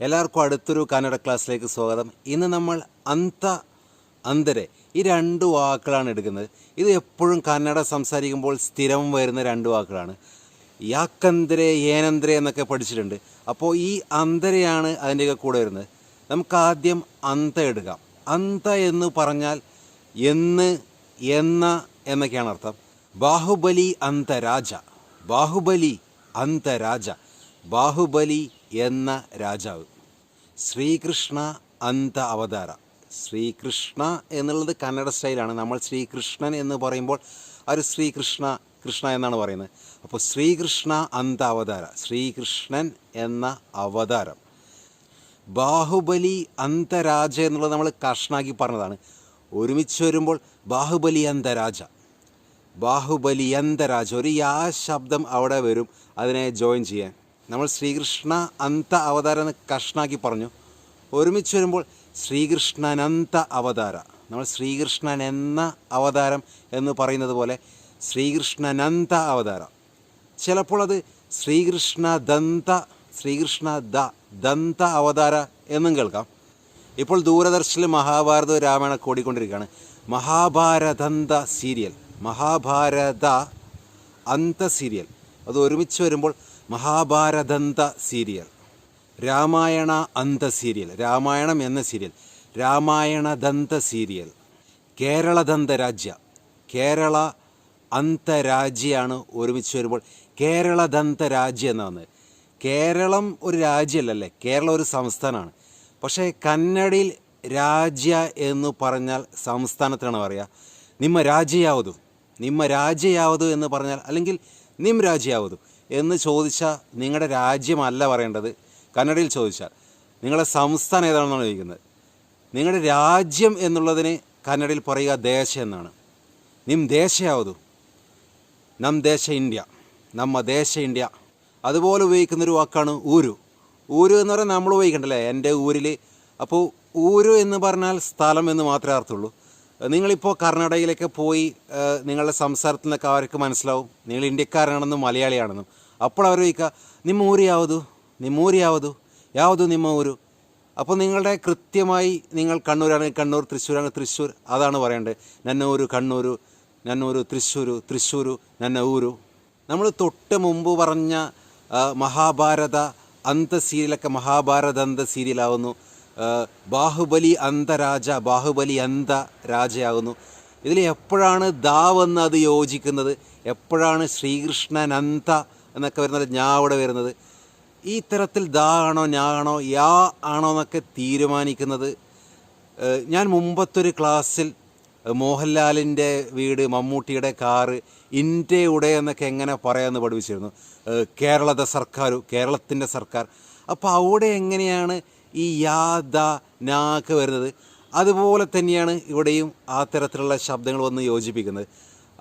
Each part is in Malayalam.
എല്ലാവർക്കും അടുത്തൊരു കന്നഡ ക്ലാസ്സിലേക്ക് സ്വാഗതം. ഇന്ന് നമ്മൾ അന്തരെ ഈ രണ്ട് വാക്കുകളാണ് എടുക്കുന്നത്. ഇത് എപ്പോഴും കന്നഡ സംസാരിക്കുമ്പോൾ സ്ഥിരം വരുന്ന രണ്ട് വാക്കുകളാണ്. യാക്കന്തരെ, ഏനന്തരെ എന്നൊക്കെ പഠിച്ചിട്ടുണ്ട്. അപ്പോൾ ഈ അന്തരയാണ് അതിൻ്റെയൊക്കെ കൂടെ വരുന്നത്. നമുക്ക് ആദ്യം അന്ത എടുക്കാം. അന്ത എന്ന് പറഞ്ഞാൽ എന്ന്, എന്ന എന്നൊക്കെയാണ് അർത്ഥം. ബാഹുബലി അന്തരാജ, ബാഹുബലി അന്തരാജ, ബാഹുബലി എന്ന രാജാവ്. ശ്രീകൃഷ്ണ അന്ത അവതാര. ശ്രീകൃഷ്ണ എന്നുള്ളത് കന്നഡ സ്റ്റൈലാണ്. നമ്മൾ ശ്രീകൃഷ്ണൻ എന്ന് പറയുമ്പോൾ ഒരു കൃഷ്ണ എന്നാണ് പറയുന്നത്. അപ്പോൾ ശ്രീകൃഷ്ണ അന്ത അവതാര, ശ്രീകൃഷ്ണൻ എന്ന അവതാരം. ബാഹുബലി അന്തരാജ എന്നുള്ളത് നമ്മൾ കഷ്ണാക്കി പറഞ്ഞതാണ്. ഒരുമിച്ച് വരുമ്പോൾ ബാഹുബലി അന്തരാജ, ബാഹുബലി അന്തരാജ. ഒരു യാ ശബ്ദം അവിടെ വരും, അതിനെ ജോയിൻ ചെയ്യാൻ. നമ്മൾ ശ്രീകൃഷ്ണ അന്ത അവതാരം എന്ന് കഷ്ണാക്കി പറഞ്ഞു. ഒരുമിച്ച് വരുമ്പോൾ ശ്രീകൃഷ്ണനന്ത അവതാര. നമ്മൾ ശ്രീകൃഷ്ണൻ എന്ന അവതാരം എന്ന് പറയുന്നത് പോലെ ശ്രീകൃഷ്ണനന്ത അവതാര. ചിലപ്പോൾ അത് ശ്രീകൃഷ്ണ ദന്ത അവതാര എന്നും കേൾക്കാം. ഇപ്പോൾ ദൂരദർശനിൽ മഹാഭാരതവും രാമായണം ഓടിക്കൊണ്ടിരിക്കുകയാണ്. മഹാഭാരതന്ത സീരിയൽ, മഹാഭാരത അന്ത സീരിയൽ. അത് ഒരുമിച്ച് വരുമ്പോൾ മഹാഭാരതന്ത സീരിയൽ. രാമായണ അന്ത സീരിയൽ, രാമായണം എന്ന സീരിയൽ, രാമായണദന്ത സീരിയൽ. കേരളദന്ത രാജ്യ, കേരള അന്തരാജ്യമാണ് ഒരുമിച്ച് വരുമ്പോൾ കേരളദന്ത രാജ്യം എന്നാണ്. കേരളം ഒരു രാജ്യമല്ലല്ലേ, കേരളം ഒരു സംസ്ഥാനമാണ്. പക്ഷേ കന്നഡയിൽ രാജ്യ എന്ന് പറഞ്ഞാൽ സംസ്ഥാനത്തിനാണ് പറയുക. ನಿಮ್ಮ ರಾಜ್ಯ ಯಾವುದು, ನಿಮ್ಮ ರಾಜ್ಯ ಯಾವುದು എന്ന് പറഞ്ഞാൽ, അല്ലെങ്കിൽ നിം രാജ്യ ಯಾವುದು എന്ന് ചോദിച്ചാൽ നിങ്ങളുടെ രാജ്യമല്ല പറയേണ്ടത്. കന്നഡയിൽ ചോദിച്ചാൽ നിങ്ങളുടെ സംസ്ഥാനം ഏതാണെന്നാണ് ചോദിക്കുന്നത്. നിങ്ങളുടെ രാജ്യം എന്നുള്ളതിന് കന്നഡയിൽ പറയുക ദേശ എന്നാണ്. നിം ദേശ ಯಾವುದು, നം ദേശ ഇന്ത്യ, നമ്മ ദേശ ഇന്ത്യ. അതുപോലെ ഉപയോഗിക്കുന്നൊരു വാക്കാണ് ഊരു. ഊരു എന്ന് പറഞ്ഞാൽ നമ്മൾ ഉപയോഗിക്കണ്ടല്ലേ, എൻ്റെ ഊരിൽ. അപ്പോൾ ഊരു എന്ന് പറഞ്ഞാൽ സ്ഥലം എന്ന് മാത്രമേ അർത്ഥമുള്ളൂ. നിങ്ങളിപ്പോൾ കർണാടകയിലേക്ക് പോയി നിങ്ങളുടെ സംസാരത്തിൽ നിന്നൊക്കെ അവർക്ക് മനസ്സിലാവും നിങ്ങൾ ഇന്ത്യക്കാരനാണെന്നും മലയാളിയാണെന്നും. അപ്പോൾ അവർ ചോദിക്കുക ನಿಮ್ಮ ಊರು ಯಾವುದು, ನಿಮ್ಮ ಊರು ಯಾವುದು, ಯಾವುದು ನಿಮ್ಮ ಊರು. അപ്പോൾ നിങ്ങളുടെ കൃത്യമായി നിങ്ങൾ കണ്ണൂരാണെങ്കിൽ കണ്ണൂർ, തൃശ്ശൂരാണെങ്കിൽ തൃശ്ശൂർ, അതാണ് പറയേണ്ടത്. ನನ್ನ ಊರು കണ്ണൂരു, ನನ್ನ ಊರು തൃശ്ശൂരു, തൃശ്ശൂരു ನನ್ನ ಊರು. നമ്മൾ തൊട്ട് മുമ്പ് പറഞ്ഞ മഹാഭാരത അന്ത സീരിയലൊക്കെ മഹാഭാരത അന്ത സീരിയലാവുന്നു. ബാഹുബലി അന്തരാജ, ബാഹുബലി അന്ത രാജയാകുന്നു. ഇതിൽ എപ്പോഴാണ് ദാവെന്ന് അത് യോജിക്കുന്നത്, എപ്പോഴാണ് ശ്രീകൃഷ്ണൻ അന്ത എന്നൊക്കെ വരുന്നത്, ഞാ അവിടെ വരുന്നത്. ഈ തരത്തിൽ ദാ ആണോ ഞാ ആണോ യാ ആണോ എന്നൊക്കെ തീരുമാനിക്കുന്നത്. ഞാൻ മുമ്പത്തൊരു ക്ലാസ്സിൽ മോഹൻലാലിൻ്റെ വീട്, മമ്മൂട്ടിയുടെ കാറ്, ഇന്ത്യയുടെ എന്നൊക്കെ എങ്ങനെ പറയാമെന്ന് പഠിപ്പിച്ചിരുന്നു. കേരളത്തെ സർക്കാർ, കേരളത്തിൻ്റെ സർക്കാർ. അപ്പോൾ അവിടെ എങ്ങനെയാണ് ഈ യാ ദ നാ ഒക്കെ വരുന്നത്, അതുപോലെ തന്നെയാണ് ഇവിടെയും ആ തരത്തിലുള്ള ശബ്ദങ്ങൾ വന്ന് യോജിപ്പിക്കുന്നത്.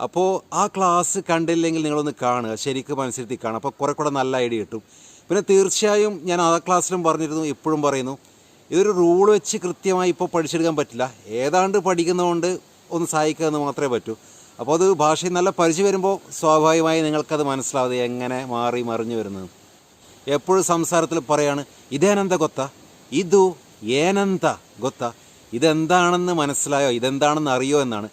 അപ്പോൾ ആ ക്ലാസ് കണ്ടില്ലെങ്കിൽ നിങ്ങളൊന്ന് കാണുക, ശരിക്കും മനസ്സിലെത്തി കാണുക. അപ്പോൾ കുറേ കൂടെ നല്ല ഐഡിയ കിട്ടും. പിന്നെ തീർച്ചയായും ഞാൻ ആ ക്ലാസ്സിലും പറഞ്ഞിരുന്നു, ഇപ്പോഴും പറയുന്നു, ഇതൊരു റൂൾ വെച്ച് കൃത്യമായി ഇപ്പോൾ പഠിച്ചെടുക്കാൻ പറ്റില്ല. ഏതാണ്ട് പഠിക്കുന്നതുകൊണ്ട് ഒന്ന് സഹായിക്കുക എന്ന് മാത്രമേ പറ്റൂ. അപ്പോൾ അത് ഭാഷയിൽ നല്ല പരിചയം വരുമ്പോൾ സ്വാഭാവികമായി നിങ്ങൾക്കത് മനസ്സിലാവുന്നത് എങ്ങനെ മാറി മറിഞ്ഞു വരുന്നത്. എപ്പോഴും സംസാരത്തിൽ പറയാണ് ഇതേനന്ത ഗൊത്ത, ഇതു ഏനന്ത ഗൊത്ത. ഇതെന്താണെന്ന് മനസ്സിലായോ, ഇതെന്താണെന്ന് അറിയോ എന്നാണ്.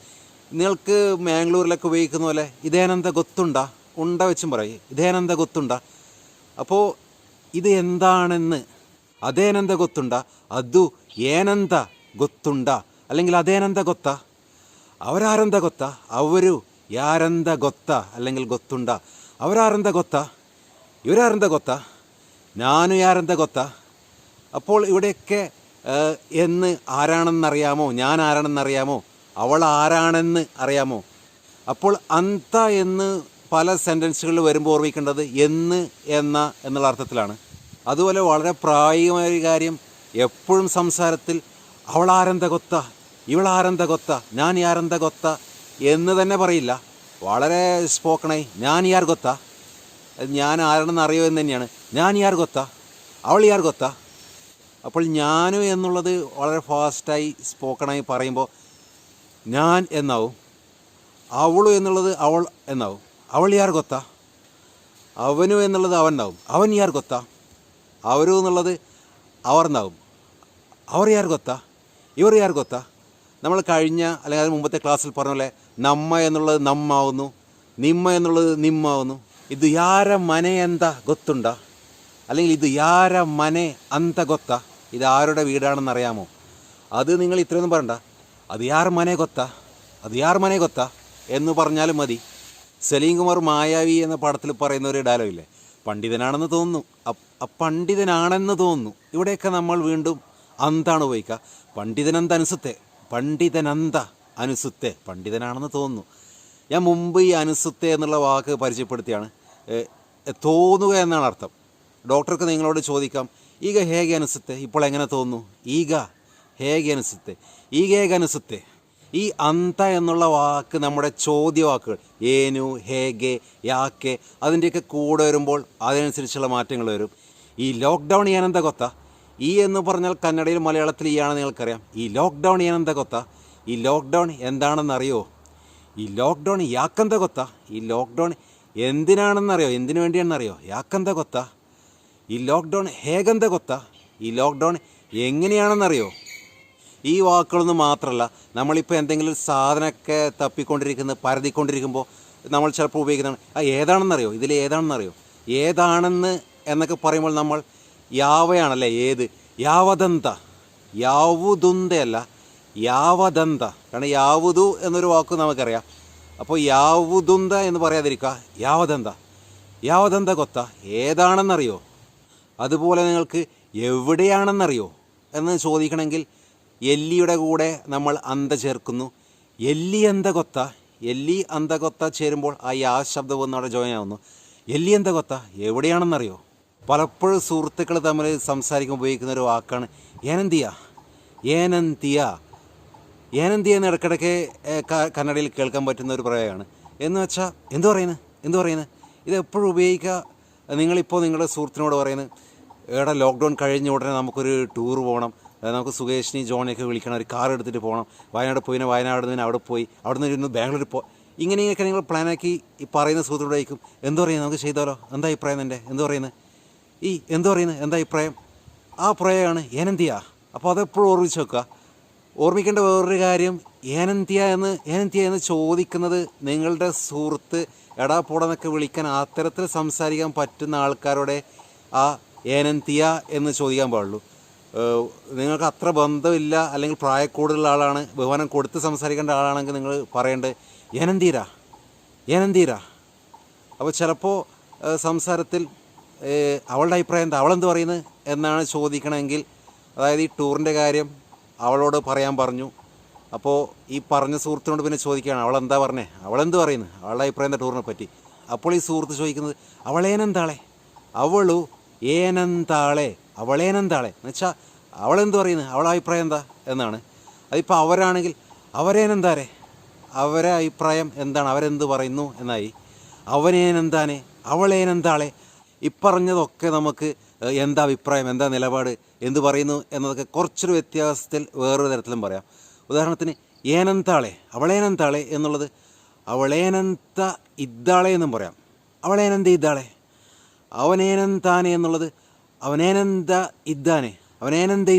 നിങ്ങൾക്ക് മാംഗ്ലൂരിലൊക്കെ ഉപയോഗിക്കുന്ന പോലെ ഇതേനന്ത ഗൊത്തുണ്ട, ഉണ്ട വെച്ചും പറയും ഇതേനന്ത ഗൊത്തുണ്ട. അപ്പോൾ ഇത് എന്താണെന്ന്, അതേനന്ത ഗൊത്തുണ്ട, അതു ഏനന്ത ഗൊത്തുണ്ട, അല്ലെങ്കിൽ അതേനന്ത ഗൊത്ത, അവരാരെന്ത ഗൊത്ത, അവരു യാരെന്ത ഗൊത്ത, അല്ലെങ്കിൽ ഗൊത്തുണ്ട. അവരാരെന്ത ഗൊത്ത, ഇവരാരെന്ത ഗൊത്ത, ഞാനു യാരെന്ത ഗൊത്ത. അപ്പോൾ ഇവിടെയൊക്കെ എന്ന് ആരാണെന്നറിയാമോ, ഞാൻ ആരാണെന്നറിയാമോ, അവൾ ആരാണെന്ന് അറിയാമോ. അപ്പോൾ അന്ത എന്ന് പല സെൻറ്റൻസുകളിൽ വരുമ്പോൾ ഓർമ്മിക്കേണ്ടത് എന്ന്, എന്നുള്ള അർത്ഥത്തിലാണ്. അതുപോലെ വളരെ പ്രായോഗികമായ ഒരു കാര്യം, എപ്പോഴും സംസാരത്തിൽ അവൾ ആരെന്ത ഗൊത്ത, ഇവൾ ആരെന്ത ഗൊത്ത, ഞാൻ യാരെന്ത ഗൊത്ത എന്ന് തന്നെ പറയില്ല. വളരെ സ്പോക്കണായി ഞാൻ യാർ ഗൊത്ത, ഞാൻ ആരാണെന്ന് അറിയോ എന്ന് തന്നെയാണ്. ഞാൻ യാർ ഗൊത്ത, അവൾ യാർ ഗൊത്ത. അപ്പോൾ ഞാനും എന്നുള്ളത് വളരെ ഫാസ്റ്റായി സ്പോക്കണായി പറയുമ്പോൾ ഞാൻ എന്നാവും. അവളു എന്നുള്ളത് അവൾ എന്നാവും. അവൾ യാർ ഗൊത്ത, അവനു എന്നുള്ളത് അവനാവും. അവൻ യാർ ഗൊത്ത, അവരു എന്നുള്ളത് അവർ എന്നാകും. അവർ ಯಾರು ಗೊತ್ತಾ, ഇവർ ಯಾರು ಗೊತ್ತಾ. നമ്മൾ കഴിഞ്ഞ അല്ലെങ്കിൽ അതിന് മുമ്പത്തെ ക്ലാസ്സിൽ പറഞ്ഞ പോലെ നമ്മ എന്നുള്ളത് നമ്മാവുന്നു, നിമ്മ എന്നുള്ളത് നിമ്മാവുന്നു. ഇത് യാര മനെ എന്താ ಗೊತ್ತುಂಡ, അല്ലെങ്കിൽ ഇത് യാര മനെ അന്ത ಗೊತ್ತಾ, ഇത് ആരുടെ വീടാണെന്ന് അറിയാമോ. അത് നിങ്ങൾ ഇത്രയൊന്നും പറയണ്ട, അത് യാർ മനെ ಗೊತ್ತಾ, അത് യാർ മനെ ಗೊತ್ತಾ എന്ന് പറഞ്ഞാലും മതി. സലീം കുമാർ മായാവി എന്ന പടത്തിൽ പറയുന്ന ഒരു ഡയലോഗില്ലേ, പണ്ഡിതനാണെന്ന് തോന്നുന്നു, പണ്ഡിതനാണെന്ന് തോന്നുന്നു. ഇവിടെയൊക്കെ നമ്മൾ വീണ്ടും അന്താണ് ഉപയോഗിക്കുക. പണ്ഡിതനന്ത അനുസുത്തെ, പണ്ഡിതനന്ത അനുസുത്തെ, പണ്ഡിതനാണെന്ന് തോന്നുന്നു. ഞാൻ മുമ്പ് ഈ അനുസുത്തെ എന്നുള്ള വാക്ക് പരിചയപ്പെടുത്തിയാണ്. തോന്നുക എന്നാണ് അർത്ഥം. ഡോക്ടർക്ക് നിങ്ങളോട് ചോദിക്കാം, ಈಗ ಹೇಗೆ ಅನಿಸುತ್ತೆ, ഇപ്പോൾ എങ്ങനെ തോന്നുന്നു, ಈಗ ಹೇಗೆ ಅನಿಸುತ್ತೆ, ಈಗ ಹೇಗೆ ಅನಿಸುತ್ತೆ. ഈ അന്ത എന്നുള്ള വാക്ക് നമ്മുടെ ചോദ്യവാക്കുകൾ ഏനു, ഹേഗെ, യാക്കെ അതിൻ്റെയൊക്കെ കൂടെ വരുമ്പോൾ അതിനനുസരിച്ചുള്ള മാറ്റങ്ങൾ വരും. ഈ ലോക്ക്ഡൗൺ ഞാനെന്താ കൊത്ത, ഈ എന്ന് പറഞ്ഞാൽ കന്നഡയിൽ മലയാളത്തിൽ ഈ ആണെന്ന് നിങ്ങൾക്കറിയാം. ഈ ലോക്ക്ഡൗൺ ഞാനെന്താ കൊത്ത, ഈ ലോക്ക്ഡൗൺ എന്താണെന്നറിയോ. ഈ ലോക്ക്ഡൗൺ യാക്കെന്താ കൊത്ത, ഈ ലോക്ക്ഡൗൺ എന്തിനാണെന്നറിയോ, എന്തിനു വേണ്ടിയാണെന്നറിയോ. യാക്കെന്താ കൊത്ത. ഈ ലോക്ക്ഡൗൺ ഹേഗെന്താ കൊത്ത, ഈ ലോക്ക്ഡൗൺ എങ്ങനെയാണെന്നറിയോ. ഈ വാക്കുകളൊന്നും മാത്രമല്ല, നമ്മളിപ്പോൾ എന്തെങ്കിലും ഒരു സാധനമൊക്കെ പരതിക്കൊണ്ടിരിക്കുമ്പോൾ നമ്മൾ ചിലപ്പോൾ ഉപയോഗിക്കുന്നതാണ് ഏതാണെന്നറിയോ, ഇതിൽ ഏതാണെന്നറിയോ. ഏതാണെന്ന് എന്നൊക്കെ പറയുമ്പോൾ നമ്മൾ യാവയാണല്ലേ, ഏത്, യാവദന്ത, യാവുദുന്തയല്ല, യാവദന്ത. കാരണം യാവുദു എന്നൊരു വാക്ക് നമുക്കറിയാം. അപ്പോൾ യാവുദുന്ത എന്ന് പറയാതിരിക്കുക, യാവദന്ത. യാവദന്ത കൊത്ത, ഏതാണെന്നറിയോ. അതുപോലെ നിങ്ങൾക്ക് എവിടെയാണെന്നറിയോ എന്ന് ചോദിക്കണമെങ്കിൽ എല്ലിയുടെ കൂടെ നമ്മൾ അന്ത ചേർക്കുന്നു. എല്ലി അന്ത കൊത്ത, എല്ലി അന്ത കൊത്ത ചേരുമ്പോൾ ആ യാ ശബ്ദം ഒന്ന് അവിടെ ജോയിൻ ആവുന്നു. എല്ലി അന്ത കൊത്ത, എവിടെയാണെന്നറിയോ. പലപ്പോഴും സുഹൃത്തുക്കൾ തമ്മിൽ സംസാരിക്കുമ്പോൾ ഉപയോഗിക്കുന്ന ഒരു വാക്കാണ് ഏനന്തിയ. ഏനന്തിയ, ഏനന്തിയ എന്ന് ഇടയ്ക്കിടയ്ക്ക് കന്നഡയിൽ കേൾക്കാൻ പറ്റുന്ന ഒരു പ്രയോഗമാണ്. എന്ന് വെച്ചാൽ എന്തു പറയുന്നത്. ഇത് എപ്പോഴും ഉപയോഗിക്കുക. നിങ്ങളിപ്പോൾ നിങ്ങളുടെ സുഹൃത്തിനോട് പറയുന്നത്, എടാ ലോക്ക്ഡൗൺ കഴിഞ്ഞ ഉടനെ നമുക്കൊരു ടൂർ പോകണം, നമുക്ക് സുകേഷിനി ജോണിയൊക്കെ വിളിക്കണം, ഒരു കാർ എടുത്തിട്ട് പോകണം, വയനാട് പോയി, വയനാട് നിന്ന് അവിടെ പോയി, അവിടെ നിന്ന് ഇരുന്ന് ബാംഗ്ലൂർ ഇങ്ങനെയൊക്കെ നിങ്ങൾ പ്ലാനാക്കി ഈ പറയുന്ന സുഹൃത്തിനോട് ചോദിക്കും, എന്തു പറയുന്നത്, നമുക്ക് ചെയ്താലോ, എന്താ അഭിപ്രായം എൻ്റെ, എന്തു പറയുന്നത്, എന്താ അഭിപ്രായം. ആ പ്രയോഗമാണ് ഏനന്തിയ. അപ്പോൾ അതെപ്പോഴും ഓർമ്മിച്ച് വെക്കുക. ഓർമ്മിക്കേണ്ട വേറൊരു കാര്യം, ഏനന്തിയ എന്ന് ചോദിക്കുന്നത് നിങ്ങളുടെ സുഹൃത്ത് എടാ പോടെന്നൊക്കെ വിളിക്കാൻ അത്തരത്തിൽ സംസാരിക്കാൻ പറ്റുന്ന ആൾക്കാരോടെ ആ ഏനന്തിയ എന്ന് ചോദിക്കാൻ പാടുള്ളൂ. നിങ്ങൾക്ക് അത്ര ബന്ധമില്ല അല്ലെങ്കിൽ പ്രായക്കൂടുതലുള്ള ആളാണ്, ബഹുമാനം കൊടുത്ത് സംസാരിക്കേണ്ട ആളാണെങ്കിൽ നിങ്ങൾ പറയേണ്ടത് ഏനന്തിര. അപ്പോൾ ചിലപ്പോൾ സംസാരത്തിൽ അവളുടെ അഭിപ്രായം എന്താ, അവളെന്ത് പറയുന്നത് എന്നാണ് ചോദിക്കണമെങ്കിൽ, അതായത് ഈ ടൂറിൻ്റെ കാര്യം അവളോട് പറയാൻ പറഞ്ഞു. അപ്പോൾ ഈ പറഞ്ഞ സുഹൃത്തിനോട് പിന്നെ ചോദിക്കുകയാണ്, അവളെന്താ പറഞ്ഞേ, അവളെന്ത് പറയുന്നത്, അവളുടെ അഭിപ്രായം എന്താ ടൂറിനെ പറ്റി. അപ്പോൾ ഈ സുഹൃത്ത് ചോദിക്കുന്നത്, അവളേനെന്താളെ, അവളേനെന്താളെ എന്ന് വെച്ചാൽ അവളെന്ത് പറയുന്നത്, അവളുടെ അഭിപ്രായം എന്താ എന്നാണ്. അതിപ്പോൾ അവരാണെങ്കിൽ അവരേനെന്താരെ, അവരെ അഭിപ്രായം എന്താണ്, അവരെന്ത് പറയുന്നു എന്നായി. അവനേനെന്താനെ, അവളേനെന്താളെ. ഇപ്പറഞ്ഞതൊക്കെ നമുക്ക് എന്താ അഭിപ്രായം, എന്താ നിലപാട്, എന്ത് പറയുന്നു എന്നതൊക്കെ കുറച്ചൊരു വ്യത്യാസത്തിൽ വേറൊരു തരത്തിലും പറയാം. ഉദാഹരണത്തിന് ഏനന്താളെ, അവളേനെന്താളെ എന്നുള്ളത് അവളേനന്ത ഇದ್ದಾളെ എന്നും പറയാം. അവളേനന്ത ഇದ್ದಾളെ. അവനേനന്താനെ എന്നുള്ളത് അവനേനന്ത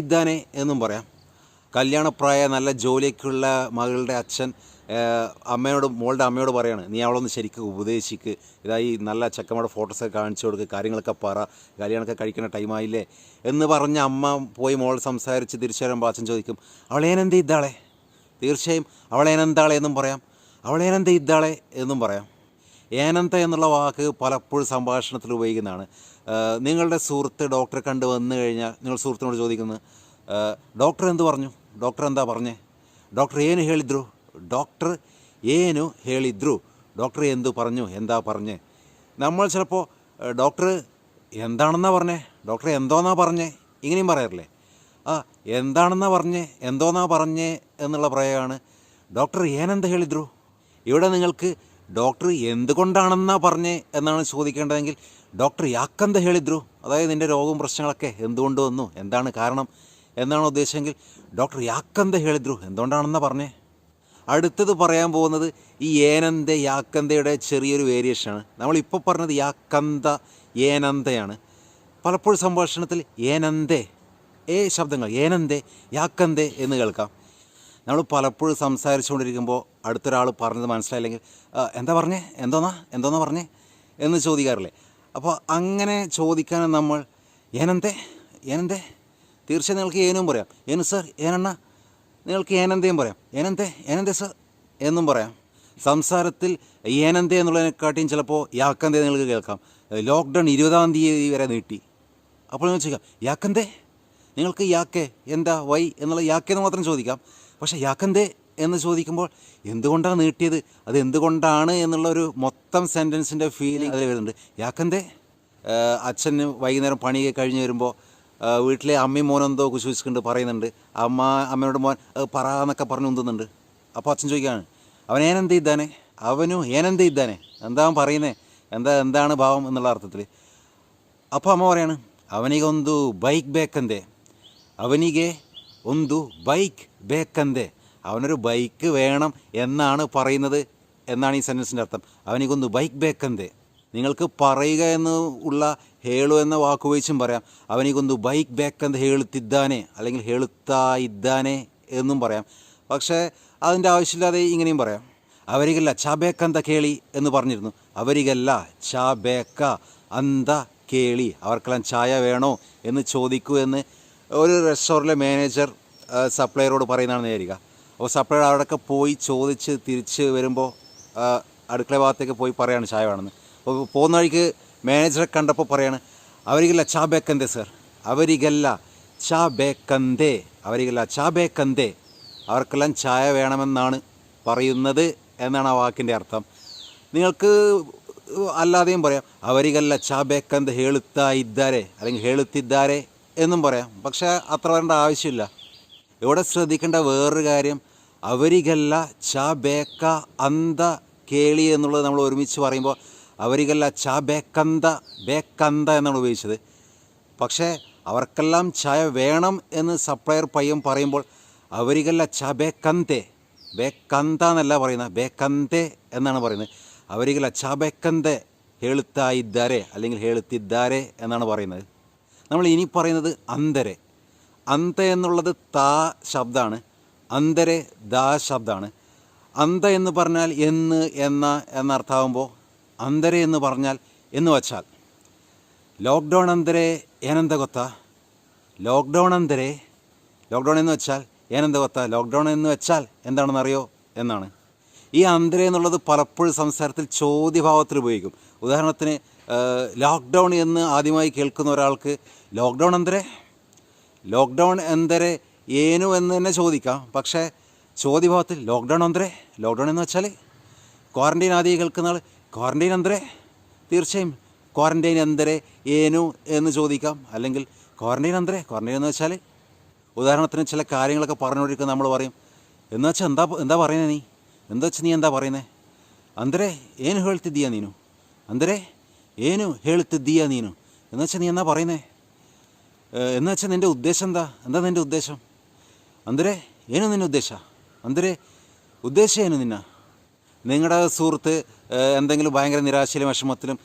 ഇದ್ದಾനെ എന്നും പറയാം. കല്യാണപ്രായ നല്ല ജോലിയൊക്കെയുള്ള മകളുടെ അച്ഛൻ മോളുടെ അമ്മയോട് പറയാണ്, നീ അവളൊന്ന് ശരിക്കും ഉപദേശിക്ക്, ഇതായി നല്ല ചെക്കന്മാരുടെ ഫോട്ടോസൊക്കെ കാണിച്ചു കൊടുക്കുക, കാര്യങ്ങളൊക്കെ പറ, കല്യാണമൊക്കെ കഴിക്കുന്ന ടൈമായില്ലേ എന്ന് പറഞ്ഞ അമ്മ പോയി മോൾ സംസാരിച്ച് തിരിച്ചു വരുമ്പോൾ അച്ഛൻ ചോദിക്കും, അവളേനെന്ത ഇದ್ದಾളെ. തീർച്ചയായും അവളേനെന്താളെ എന്നും പറയാം, അവളേനെന്ത ഇದ್ದಾളെ എന്നും പറയാം. ഏനന്ത എന്നുള്ള വാക്ക് പലപ്പോഴും സംഭാഷണത്തിൽ ഉപയോഗിക്കുന്നതാണ്. നിങ്ങളുടെ സുഹൃത്ത് ഡോക്ടറെ കണ്ട് വന്നു കഴിഞ്ഞാൽ നിങ്ങൾ സുഹൃത്തിനോട് ചോദിക്കുന്നത്, ഡോക്ടർ എന്ത് പറഞ്ഞു, ഡോക്ടർ എന്താ പറഞ്ഞേ, ഡോക്ടർ ಏನು ಹೇಳಿದ್ರು, ഡോക്ടർ ಏನು ಹೇಳಿದ್ರು, ഡോക്ടർ എന്തു പറഞ്ഞു, എന്താ പറഞ്ഞേ. നമ്മൾ ചിലപ്പോൾ ഡോക്ടർ എന്താണെന്നാ പറഞ്ഞേ, ഡോക്ടർ എന്തോന്നാ പറഞ്ഞേ, ഇങ്ങനെയും പറയാറില്ലേ. എന്താണെന്നാ പറഞ്ഞേ, എന്തോന്നാ പറഞ്ഞേ എന്നുള്ള പ്രയോഗമാണ് ഡോക്ടർ ഏനെന്ത ಹೇಳಿದ್ರು. ഇവിടെ നിങ്ങൾക്ക് ഡോക്ടർ എന്തുകൊണ്ടാണെന്നാ പറഞ്ഞേ എന്നാണ് ചോദിക്കേണ്ടതെങ്കിൽ ഡോക്ടർ യാക്കെന്ത ಹೇಳಿದ್ರು, അതായത് നിൻ്റെ രോഗവും പ്രശ്നങ്ങളൊക്കെ എന്തുകൊണ്ട് വന്നു, എന്താണ് കാരണം എന്നാണ് ഉദ്ദേശിച്ചെങ്കിൽ ഡോക്ടർ യാക്കെന്ത ಹೇಳಿದ್ರು, എന്തുകൊണ്ടാണെന്നാ പറഞ്ഞേ. അടുത്തത് പറയാൻ പോകുന്നത് ഈ ഏനന്ത യാക്കന്തയുടെ ചെറിയൊരു വേരിയേഷനാണ്. നമ്മളിപ്പോൾ പറഞ്ഞത് യാക്കന്ത ഏനന്തയാണ്. പലപ്പോഴും സംഭാഷണത്തിൽ ഏനന്തേ എ ശബ്ദങ്ങൾ ഏനന്തേ യാക്കന്തേ എന്ന് കേൾക്കാം. നമ്മൾ പലപ്പോഴും സംസാരിച്ചുകൊണ്ടിരിക്കുമ്പോൾ അടുത്തൊരാൾ പറഞ്ഞത് മനസ്സിലായില്ലെങ്കിൽ എന്താ പറഞ്ഞേ, എന്തോന്നാ പറഞ്ഞേ എന്ന് ചോദിക്കാറില്ലേ? അപ്പോൾ അങ്ങനെ ചോദിക്കാൻ നമ്മൾ ഏനന്തേ തീർച്ചയായും നിങ്ങൾക്ക് ഏനും പറയാം, ഏനു സാർ, ഏനണ്ണ. നിങ്ങൾക്ക് ഏനന്തയും പറയാം, ഏനന്തേ സാർ എന്നും പറയാം. സംസാരത്തിൽ ഏനന്തേ എന്നുള്ളതിനെക്കാട്ടിയും ചിലപ്പോൾ യാക്കന്തേ നിങ്ങൾക്ക് കേൾക്കാം. ലോക്ക്ഡൗൺ 20-ാം തീയതി വരെ നീട്ടി. അപ്പോൾ നിങ്ങൾ ചോദിക്കാം യാക്കന്തേ, നിങ്ങൾക്ക് യാക്കേ എന്താ വൈ എന്നുള്ള യാക്കേ എന്ന് മാത്രം ചോദിക്കാം. പക്ഷേ യാക്കന്തേ എന്ന് ചോദിക്കുമ്പോൾ എന്തുകൊണ്ടാണ് നീട്ടിയത്, അത് എന്തുകൊണ്ടാണ് എന്നുള്ളൊരു മൊത്തം സെൻറ്റൻസിൻ്റെ ഫീലിംഗ് അതിൽ വരുന്നുണ്ട്. യാക്കന്തേ, അച്ഛന് വൈകുന്നേരം പണിയൊക്കെ കഴിഞ്ഞ് വരുമ്പോൾ വീട്ടിലെ അമ്മയും മോനെന്തോ കുശുവിച്ചുകൊണ്ട് പറയുന്നുണ്ട്. അമ്മയോട് മോൻ പറയാന്നൊക്കെ പറഞ്ഞു ഉന്തുന്നുണ്ട്. അപ്പോൾ അച്ഛൻ ചോദിക്കുകയാണ് അവൻ ഏനെന്ത് ഇದ್ದಾನೆ, അവനും ഏനെന്ത് ഇದ್ದಾನೆ, എന്താ അവൻ പറയുന്നത്, എന്താണ് ഭാവം എന്നുള്ള അർത്ഥത്തിൽ. അപ്പോൾ അമ്മ പറയാണ് അവനിಗೊಂದು ബൈക്ക് ಬೇಕಂದೆ, അവനിಗೆ ಒಂದು ബൈക്ക് ಬೇಕಂದೆ, അവനൊരു ബൈക്ക് വേണം എന്നാണ് പറയുന്നത് എന്നാണ് ഈ സെൻറ്റൻസിൻ്റെ അർത്ഥം. അവനിಗೊಂದು ബൈക്ക് ಬೇಕಂದೆ. നിങ്ങൾക്ക് പറയുക എന്ന് ഉള്ള ഹേളു എന്ന വാക്കുപയോഗിച്ചും പറയാം. അവനിಗೊಂದು ബൈക്ക് ಬೇಕಂತ ಹೇಳುತ್ತಿದ್ದಾನೆ അല്ലെങ്കിൽ ಹೇಳುತ್ತಾ ಇದ್ದಾನೆ എന്നും പറയാം. പക്ഷേ അതിൻ്റെ ആവശ്യമില്ലാതെ ഇങ്ങനെയും പറയാം. അവരികല്ല ചാ ಬೇಕಂತ കേളി എന്ന് പറഞ്ഞിരുന്നു. അവരികല്ല ചാ ಬೇಕ അന്ത കേളി, അവർക്കെല്ലാം ചായ വേണോ എന്ന് ചോദിക്കൂ എന്ന് ഒരു റെസ്റ്റോറൻറ്റിലെ മാനേജർ സപ്ലയറോട് പറയുന്നതാണെന്ന് വിചാരിക്കുക. അപ്പോൾ സപ്ലയർ അവിടെയൊക്കെ പോയി ചോദിച്ച് തിരിച്ച് വരുമ്പോൾ അടുക്കള ഭാഗത്തേക്ക് പോയി പറയാണ് ചായ വേണമെന്ന്. അപ്പോൾ പോകുന്ന വഴിക്ക് മാനേജറെ കണ്ടപ്പോൾ പറയാണ് അവരികല്ല ചാ ಬೇಕಂದೆ സർ, അവരികല്ല ചാ ಬೇಕಂದೆ, അവരികല്ല ചാ ಬೇಕಂದೆ, അവർക്കെല്ലാം ചായ വേണമെന്നാണ് പറയുന്നത് എന്നാണ് ആ വാക്കിൻ്റെ അർത്ഥം. നിങ്ങൾക്ക് അല്ലാതെയും പറയാം അവരികല്ല ചാ ಬೇಕಂತ ಹೇಳುತ್ತಾ ಇದ್ದಾರೆ അല്ലെങ്കിൽ ಹೇಳುತ್ತಿದ್ದಾರೆ എന്നും പറയാം. പക്ഷേ അത്ര വരേണ്ട ആവശ്യമില്ല. ഇവിടെ ശ്രദ്ധിക്കേണ്ട വേറൊരു കാര്യം, അവരികല്ല ചാ ಬೇಕ അന്ത കേളി എന്നുള്ളത് നമ്മൾ ഒരുമിച്ച് പറയുമ്പോൾ അവരികല്ല ചാ ಬೇಕಂತ എന്നാണ് ഉപയോഗിച്ചത്. പക്ഷേ അവർക്കെല്ലാം ചായ വേണം എന്ന് സപ്ലയർ പയ്യൻ പറയുമ്പോൾ അവരികല്ല ചാ ಬೇಕಂತೆ, ಬೇಕಂತ എന്നല്ല പറയുന്നത്, ಬೇಕಂತೆ എന്നാണ് പറയുന്നത്. അവരികല്ല ചാ ಬೇಕಂತೆ ಹೇಳುತ್ತಾ ಇದ್ದಾರೆ അല്ലെങ്കിൽ ಹೇಳುತ್ತಿದ್ದಾರೆ എന്നാണ് പറയുന്നത്. നമ്മൾ ഇനി പറയുന്നത് അന്തരെ. അന്ത എന്നുള്ളത് താ ശബ്ദമാണ്, അന്തരെ ദാ ശബ്ദമാണ്. അന്ത എന്ന് പറഞ്ഞാൽ എന്ന് എന്നർത്ഥമാകുമ്പോൾ അന്തരെ എന്ന് പറഞ്ഞാൽ എന്ന് വച്ചാൽ ലോക്ക്ഡൗൺ അന്തരെ ഏനെന്ത ಗೊತ್ತಾ, ലോക്ക്ഡൗൺ അന്തരെ, ലോക്ക്ഡൗൺ എന്ന് വെച്ചാൽ ഏനെന്ത ಗೊತ್ತಾ, ലോക്ക്ഡൗൺ എന്ന് വെച്ചാൽ എന്താണെന്നറിയോ എന്നാണ്. ഈ അന്തരെ എന്നുള്ളത് പലപ്പോഴും സംസാരത്തിൽ ചോദ്യഭാവത്തിൽ ഉപയോഗിക്കും. ഉദാഹരണത്തിന് ലോക്ക്ഡൗൺ എന്ന് ആദ്യമായി കേൾക്കുന്ന ഒരാൾക്ക് ലോക്ക്ഡൗൺ എന്തരെ ഏനു എന്ന് തന്നെ ചോദിക്കാം. പക്ഷേ ചോദ്യഭാവത്തിൽ ലോക്ക്ഡൗൺ എന്തരെ, ലോക്ക്ഡൗൺ എന്ന് വെച്ചാൽ ക്വാറൻറ്റൈൻ ആദ്യം കേൾക്കുന്ന ആൾ ക്വാറൻറ്റൈൻ എന്തരെ, തീർച്ചയായും ക്വാറൻറ്റൈൻ എന്തരെ ഏനു എന്ന് ചോദിക്കാം. അല്ലെങ്കിൽ ക്വാറൻറ്റൈൻ എന്ന് വെച്ചാൽ ഉദാഹരണത്തിന് ചില കാര്യങ്ങളൊക്കെ പറഞ്ഞുകൊണ്ടിരിക്കുന്ന നമ്മൾ പറയും എന്ന് വെച്ചാൽ എന്താ പറയുന്നത് നീ, നീ എന്താ പറയുന്നത്, അന്തരെ ಏನು ಹೇಳ್ತಿದ್ದೀಯ ನೀನು, അന്തരെ ಏನು ಹೇಳ್ತಿದ್ದೀಯ ನೀನು എന്ന് വെച്ചാൽ നീ എന്താ പറയുന്നത്, എന്ന് വെച്ചാൽ നിൻ്റെ ഉദ്ദേശം എന്താ നിൻ്റെ ഉദ്ദേശം, അന്തരെ ಏನು നിൻ്റെ ഉദ്ദേശം, അന്തരെ ഉദ്ദേശം ಏನು നിന്ന. നിങ്ങളുടെ സുഹൃത്ത് എന്തെങ്കിലും ഭയങ്കര നിരാശയിലും വിഷമത്തിലും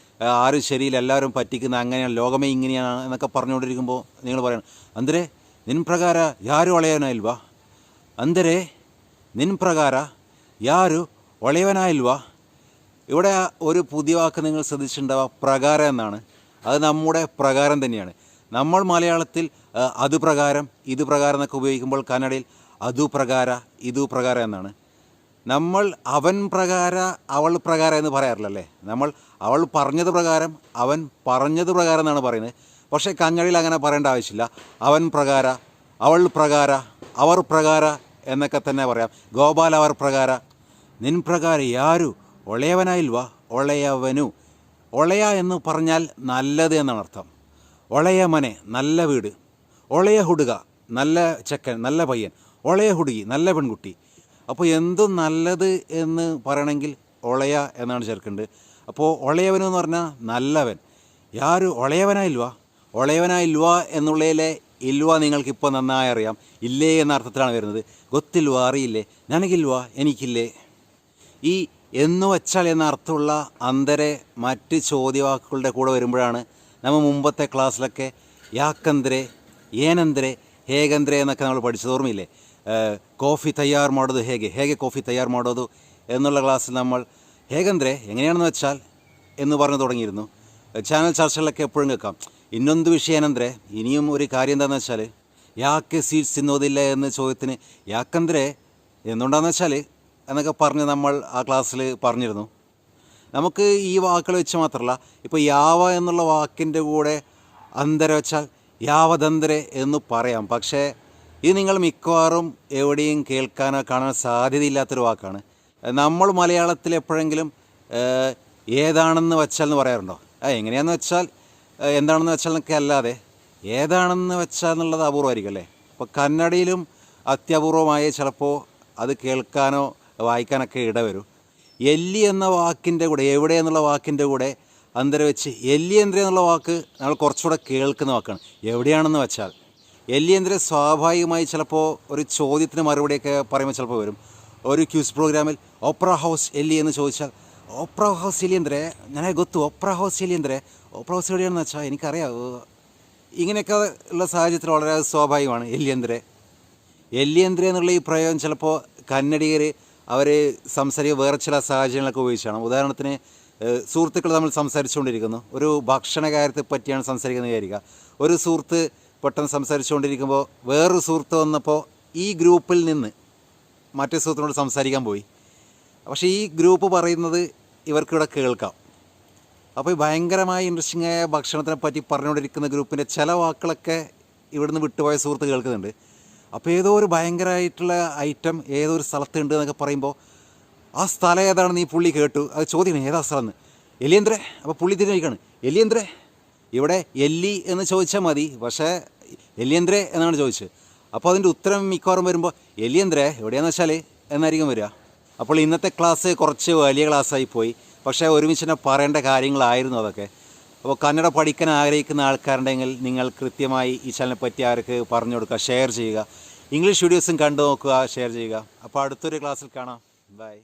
ആരും ശരിയില്ല, എല്ലാവരും പറ്റിക്കുന്ന അങ്ങനെയാണ്, ലോകമേ ഇങ്ങനെയാണ് എന്നൊക്കെ പറഞ്ഞുകൊണ്ടിരിക്കുമ്പോൾ നിങ്ങൾ പറയണം അന്തരെ നിൻ പ്രകാര യാരു ഒളയവനായിൽവാ, അന്തരെ നിൻ പ്രകാര യാരു ഒളയവനായിൽവാ. ഇവിടെ ഒരു പുതിയ വാക്ക് നിങ്ങൾ ശ്രദ്ധിച്ചിട്ടുണ്ടാവുക, പ്രകാരം എന്നാണ്. അത് നമ്മുടെ പ്രകാരം തന്നെയാണ്. നമ്മൾ മലയാളത്തിൽ അത് പ്രകാരം ഇത് പ്രകാരം എന്നൊക്കെ ഉപയോഗിക്കുമ്പോൾ കന്നഡയിൽ അതു പ്രകാര ഇതു പ്രകാരം എന്നാണ്. നമ്മൾ അവൻ പ്രകാര അവൾ പ്രകാരം എന്ന് പറയാറില്ലല്ലേ. നമ്മൾ അവൾ പറഞ്ഞത് പ്രകാരം അവൻ പറഞ്ഞത് പ്രകാരം എന്നാണ് പറയുന്നത്. പക്ഷേ കന്നഡയിൽ അങ്ങനെ പറയേണ്ട ആവശ്യമില്ല. അവൻ പ്രകാര, അവൾ പ്രകാര, അവർ പ്രകാര എന്നൊക്കെ തന്നെ പറയാം. ഗോപാൽ അവർ പ്രകാര, നിൻ പ്രകാര യാരു ഒളയവനായിൽവാ, ഒളയവനു. ഒളയ എന്ന് പറഞ്ഞാൽ നല്ലത് എന്നാണ് അർത്ഥം. ഒളയ മനെ നല്ല വീട്, ഒളയ ഹുടുക നല്ല ചെക്കൻ നല്ല പയ്യൻ, ഒളയ ഹുടുകി നല്ല പെൺകുട്ടി. അപ്പോൾ എന്തും നല്ലത് എന്ന് പറയണമെങ്കിൽ ഒളയ എന്നാണ് ചേർക്കേണ്ടത്. അപ്പോൾ ഒളയവനു എന്ന് പറഞ്ഞാൽ നല്ലവൻ. യാരു ഒളയവനായിൽവാ എന്നുള്ളതിലെ ഇൽവ നിങ്ങൾക്കിപ്പോൾ നന്നായി അറിയാം. ഇല്ലേ എന്ന അർത്ഥത്തിലാണ് വരുന്നത്. ഗൊത്തിൽവ അറിയില്ലേ, ನನಗಿಲ್ವಾ എനിക്കില്ലേ. ഈ എന്ന് വച്ചാൽ എന്ന അർത്ഥമുള്ള അന്തരെ മറ്റ് ചോദ്യവാക്കുകളുടെ കൂടെ വരുമ്പോഴാണ് നമ്മൾ മുമ്പത്തെ ക്ലാസ്സിലൊക്കെ യാക്കന്തരെ, ഏനന്തരെ, ಹೇಗಂದರೆ എന്നൊക്കെ നമ്മൾ പഠിച്ചത് ഓർമ്മയില്ലേ? കോഫി തയ്യാർ ಮಾಡೋದು ಹೇಗೆ കോഫി തയ്യാർ ಮಾಡೋದು എന്നുള്ള ക്ലാസ്സിൽ നമ്മൾ ಹೇಗಂದರೆ എങ്ങനെയാണെന്ന് വെച്ചാൽ എന്ന് പറഞ്ഞു തുടങ്ങിയിരുന്നു. ചാനൽ ചർച്ചകളിലൊക്കെ എപ്പോഴും കേൾക്കാം. ಇನ್ನೊಂದು ವಿಷಯ ಏನಂದರೆ, ഇനിയും ഒരു കാര്യം എന്താണെന്ന് വെച്ചാൽ, ಯಾಕೆ സ്വീറ്റ്സ് തിന്നോದಿല്ല എന്ന ചോദ്യത്തിന് ಯಾಕಂದರೆ എന്തുകൊണ്ടാണെന്ന് വെച്ചാൽ എന്നൊക്കെ പറഞ്ഞ് നമ്മൾ ആ ക്ലാസ്സിൽ പറഞ്ഞിരുന്നു. നമുക്ക് ഈ വാക്കുകൾ വെച്ച് മാത്രമല്ല, ഇപ്പോൾ യാവ എന്നുള്ള വാക്കിൻ്റെ കൂടെ അന്തര വെച്ചാൽ യാവതന്തര എന്ന് പറയാം. പക്ഷേ ഇത് നിങ്ങൾ മിക്കവാറും എവിടെയും കേൾക്കാനോ കാണാൻ സാധ്യതയില്ലാത്തൊരു വാക്കാണ്. നമ്മൾ മലയാളത്തിൽ എപ്പോഴെങ്കിലും ഏതാണെന്ന് വെച്ചാൽ എന്ന് പറയാറുണ്ടോ? എങ്ങനെയാണെന്ന് വെച്ചാൽ എന്താണെന്ന് വെച്ചാൽ എന്നൊക്കെ അല്ലാതെ ഏതാണെന്ന് വെച്ചാൽ എന്നുള്ളത് അപൂർവമായിരിക്കും അല്ലേ? അപ്പോൾ കന്നഡയിലും അത്യപൂർവമായി ചിലപ്പോൾ അത് കേൾക്കാനോ വായിക്കാനൊക്കെ ഇടവരും. എല്ലി എന്ന വാക്കിൻ്റെ കൂടെ, എവിടെ എന്നുള്ള വാക്കിൻ്റെ കൂടെ അന്തരം വെച്ച് എല്ലിയന്ത്രി എന്നുള്ള വാക്ക് നമ്മൾ കുറച്ചുകൂടെ കേൾക്കുന്ന വാക്കാണ്. എവിടെയാണെന്ന് വെച്ചാൽ എല്ലിയന്ത്രി സ്വാഭാവികമായി ചിലപ്പോൾ ഒരു ചോദ്യത്തിന് മറുപടിയൊക്കെ പറയുമ്പോൾ ചിലപ്പോൾ വരും. ഒരു ക്യൂസ് പ്രോഗ്രാമിൽ ഓപ്പറ ഹൗസ് എല്ലി എന്ന് ചോദിച്ചാൽ ഓപ്പറ ഹൗസ് എല്ലിയന്ത്രെ ഞാനേ ಗೊತ್ತು, ഓപ്പറ ഹൗസ് എല്ലിയന്ത്രെ, ഓപ്പറ ഹൗസ് എവിടെയാണെന്ന് വെച്ചാൽ എനിക്കറിയാം. ഇങ്ങനെയൊക്കെ ഉള്ള സാഹചര്യത്തിൽ വളരെ സ്വാഭാവികമാണ് എല്ലിയന്ത്രെ. എല്ലിയന്ത്രെ എന്നുള്ള ഈ പ്രയോഗം ചിലപ്പോൾ കന്നഡികർ അവർ സംസാരിക്കുക വേറെ ചില സാഹചര്യങ്ങളൊക്കെ ഉപയോഗിച്ചാണ്. ഉദാഹരണത്തിന് സുഹൃത്തുക്കൾ തമ്മിൽ സംസാരിച്ചുകൊണ്ടിരിക്കുന്നു, ഒരു ഭക്ഷണ കാര്യത്തെ പറ്റിയാണ് സംസാരിക്കുന്നത് വിചാരിക്കുക. ഒരു സുഹൃത്ത് പെട്ടെന്ന് സംസാരിച്ചുകൊണ്ടിരിക്കുമ്പോൾ വേറൊരു സുഹൃത്ത് വന്നപ്പോൾ ഈ ഗ്രൂപ്പിൽ നിന്ന് മറ്റേ സുഹൃത്തിനോട് സംസാരിക്കാൻ പോയി. പക്ഷേ ഈ ഗ്രൂപ്പ് പറയുന്നത് ഇവർക്കിവിടെ കേൾക്കാം. അപ്പോൾ ഈ ഭയങ്കരമായി ഇൻട്രസ്റ്റിംഗ് ആയ ഭക്ഷണത്തിനെ പറ്റി പറഞ്ഞുകൊണ്ടിരിക്കുന്ന ഗ്രൂപ്പിൻ്റെ ചില വാക്കുകളൊക്കെ ഇവിടുന്ന് വിട്ടുപോയ സുഹൃത്ത് കേൾക്കുന്നുണ്ട്. അപ്പോൾ ഏതോ ഒരു ഭയങ്കരമായിട്ടുള്ള ഐറ്റം ഏതോ ഒരു സ്ഥലത്തുണ്ട് എന്നൊക്കെ പറയുമ്പോൾ ആ സ്ഥലം ഏതാണെന്ന് ഈ പുള്ളി കേട്ടു. അത് ചോദ്യമാണ് ഏതാ സ്ഥലം എന്ന്. എലിയന്ത്രെ. അപ്പോൾ പുള്ളി തിരിഞ്ഞിരിക്കുകയാണ്, എലിയന്ത്രെ. ഇവിടെ എല്ലി എന്ന് ചോദിച്ചാൽ മതി, പക്ഷേ എലിയന്ത്രെ എന്നാണ് ചോദിച്ചത്. അപ്പോൾ അതിൻ്റെ ഉത്തരം മിക്കവാറും വരുമ്പോൾ എലിയന്ത്രെ എവിടെയാണെന്ന് വെച്ചാൽ എന്നായിരിക്കും വരിക. അപ്പോൾ ഇന്നത്തെ ക്ലാസ് കുറച്ച് വലിയ ക്ലാസ്സായി പോയി, പക്ഷേ ഒരുമിച്ച് തന്നെ പറയേണ്ട കാര്യങ്ങളായിരുന്നു അതൊക്കെ. അപ്പോൾ കന്നഡ പഠിക്കാൻ ആഗ്രഹിക്കുന്ന ആൾക്കാരുണ്ടെങ്കിൽ നിങ്ങൾ കൃത്യമായി ഈ ചാനലിനെ പറ്റി അവർക്ക് പറഞ്ഞു കൊടുക്കുക, ഷെയർ ചെയ്യുക. ഇംഗ്ലീഷ് വീഡിയോസും കണ്ടു നോക്കുക, ഷെയർ ചെയ്യുക. അപ്പോൾ അടുത്തൊരു ക്ലാസ്സിൽ കാണാം. ബൈ.